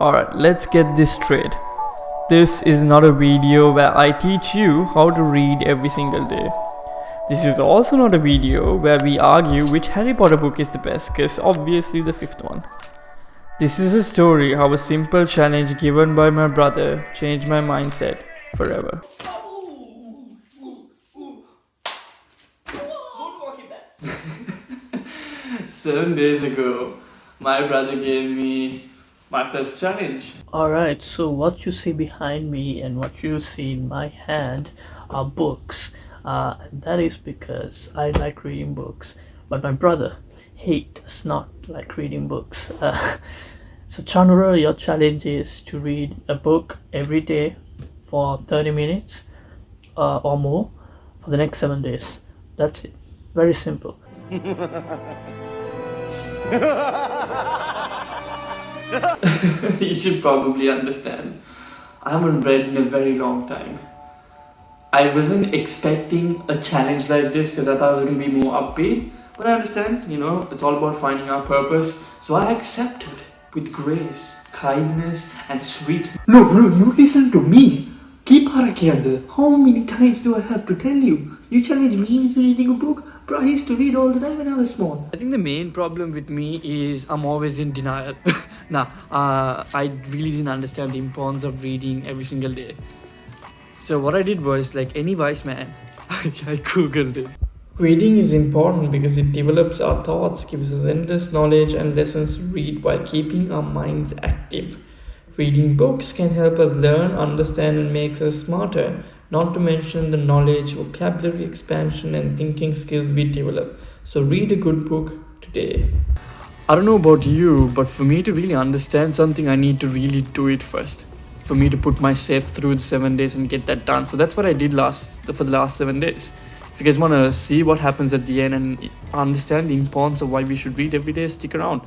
Alright, let's get this straight. This is not a video where I teach you how to read every single day. This is also not a video where we argue which Harry Potter book is the best, cause obviously the fifth one. This is a story how a simple challenge given by my brother changed my mindset forever. 7 days ago, my brother gave me my first challenge. Alright, so what you see behind me and what you see in my hand are books. And that is because I like reading books, but my brother, he does not like reading books. So Chandra, your challenge is to read a book every day for 30 minutes or more for the next 7 days. That's it. Very simple. You should probably understand, I haven't read in a very long time. I wasn't expecting a challenge like this because I thought it was going to be more upbeat. But I understand, it's all about finding our purpose. So I accepted with grace, kindness and sweet. No, bro, you listen to me. Keep Harakiyanda. How many times do I have to tell you? You challenge me with reading a book? Bro, I used to read all the time when I was small. I think the main problem with me is I'm always in denial. I really didn't understand the importance of reading every single day. So what I did was, like any wise man, I googled it. Reading is important because it develops our thoughts, gives us endless knowledge and lessons to read while keeping our minds active. Reading books can help us learn, understand and makes us smarter, not to mention the knowledge, vocabulary expansion and thinking skills we develop. So read a good book today. I don't know about you, but for me to really understand something, I need to really do it first. For me to put myself through the 7 days and get that done. So that's what I did for the last 7 days. If you guys want to see what happens at the end and understand the importance of why we should read every day, stick around.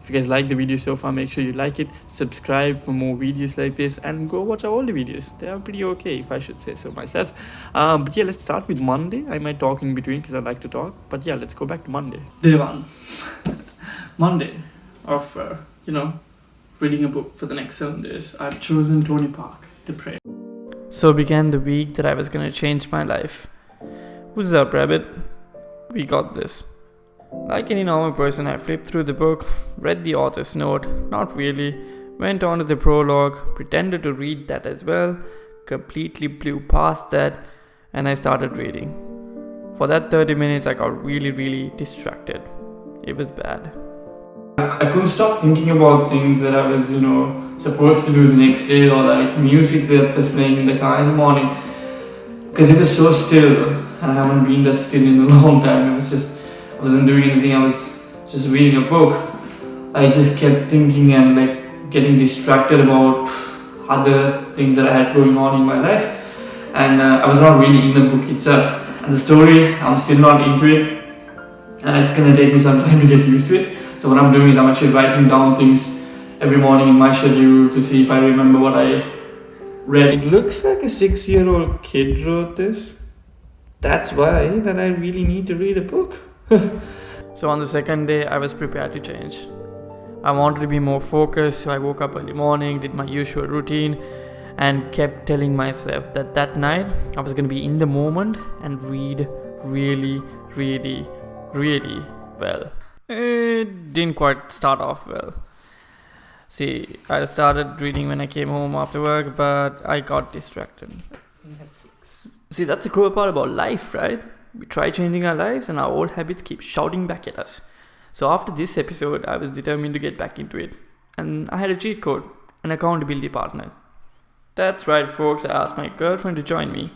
If you guys like the video so far, make sure you like it, subscribe for more videos like this and go watch our older videos. They are pretty okay, if I should say so myself. But yeah, let's start with Monday. I might talk in between because I like to talk. But yeah, let's go back to Monday. Day 1. Monday of, reading a book for the next 7 days. I've chosen Tony Park, The Prey. So began the week that I was gonna change my life. What's up, Rabbit? We got this. Like any normal person, I flipped through the book, read the author's note, not really, went on to the prologue, pretended to read that as well, completely blew past that, and I started reading. For that 30 minutes, I got really, really distracted. It was bad. I couldn't stop thinking about things that I was, supposed to do the next day, or like music that was playing in the car in the morning. Because it was so still, and I haven't been that still in a long time. I wasn't doing anything, I was just reading a book. I just kept thinking and getting distracted about other things that I had going on in my life. And I was not really in the book itself. And the story, I'm still not into it. And it's gonna take me some time to get used to it. So what I'm doing is I'm actually writing down things every morning in my schedule to see if I remember what I read. It looks like a 6-year-old kid wrote this. That's why that I really need to read a book. So on the second day, I was prepared to change. I wanted to be more focused, so I woke up early morning, did my usual routine, and kept telling myself that night I was going to be in the moment and read really, really, really well. It didn't quite start off well. See, I started reading when I came home after work, but I got distracted. See, that's the cruel part about life, right? We try changing our lives and our old habits keep shouting back at us. So after this episode, I was determined to get back into it. And I had a cheat code, an accountability partner. That's right, folks, I asked my girlfriend to join me.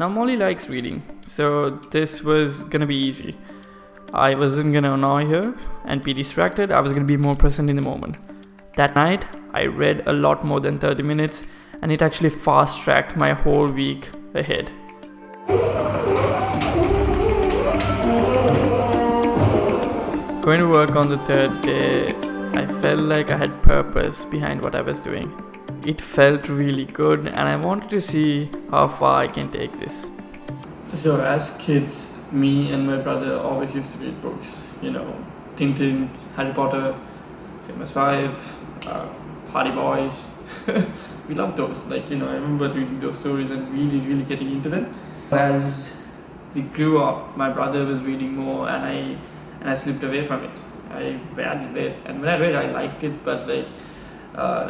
Now Molly likes reading, so this was gonna be easy. I wasn't gonna annoy her and be distracted, I was gonna be more present in the moment. That night, I read a lot more than 30 minutes and it actually fast-tracked my whole week ahead. Going to work on the third day, I felt like I had purpose behind what I was doing. It felt really good and I wanted to see how far I can take this. So as kids, me and my brother always used to read books. Tintin, Harry Potter, Famous Five, Party Boys. We love those. Like, I remember reading those stories and really getting into them. As we grew up, my brother was reading more, and I slipped away from it. I barely read, and when I read, I liked it, but like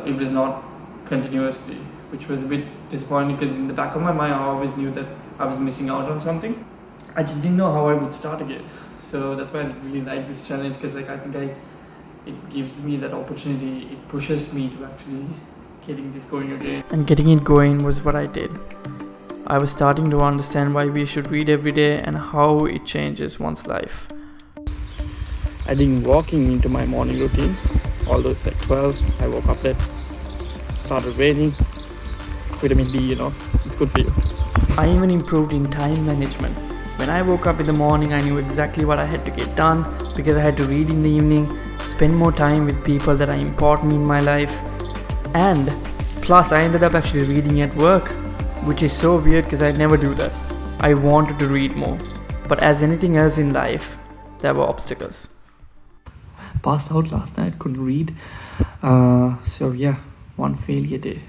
it was not continuously, which was a bit disappointing because in the back of my mind, I always knew that I was missing out on something. I just didn't know how I would start again. So that's why I really like this challenge, because like I think it gives me that opportunity. It pushes me to actually getting this going again. And getting it going was what I did. I was starting to understand why we should read every day and how it changes one's life. I think walking into my morning routine, although it's like 12, I woke up late, started raining, vitamin D, it's good for you. I even improved in time management. When I woke up in the morning, I knew exactly what I had to get done because I had to read in the evening, spend more time with people that are important in my life, and plus I ended up actually reading at work, which is so weird because I never do that. I wanted to read more, but as anything else in life, there were obstacles. Passed out last night, couldn't read. So yeah, one failure day.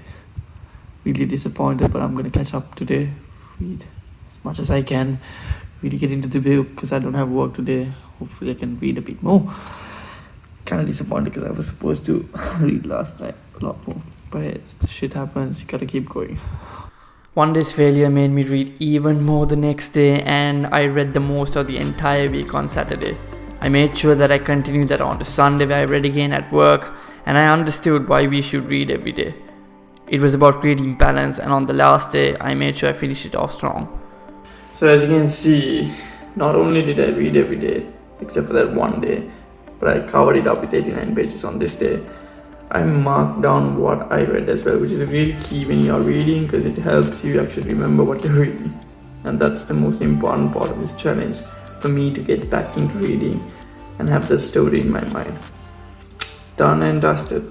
Really disappointed, but I'm gonna catch up today. Read as much as I can. Really get into the book because I don't have work today. Hopefully I can read a bit more. Kind of disappointed because I was supposed to read last night a lot more. But the shit happens, you gotta keep going. One day's failure made me read even more the next day, and I read the most of the entire week on Saturday. I made sure that I continued that on to Sunday, where I read again at work, and I understood why we should read every day. It was about creating balance, and on the last day, I made sure I finished it off strong. So as you can see, not only did I read every day, except for that one day, but I covered it up with 89 pages on this day. I marked down what I read as well, which is really key when you're reading because it helps you actually remember what you're reading. And that's the most important part of this challenge, for me to get back into reading and have that story in my mind. Done and dusted.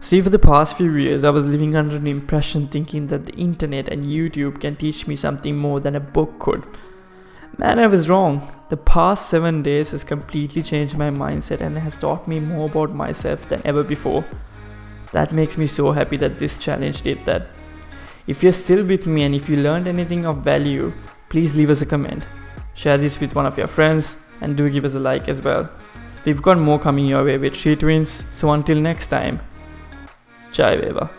See, for the past few years, I was living under an impression thinking that the internet and YouTube can teach me something more than a book could. Man, I was wrong. The past 7 days has completely changed my mindset and has taught me more about myself than ever before. That makes me so happy that this challenge did that. If you're still with me and if you learned anything of value, please leave us a comment. Share this with one of your friends and do give us a like as well. We've got more coming your way with Tree Twins, so until next time, Jai Veva.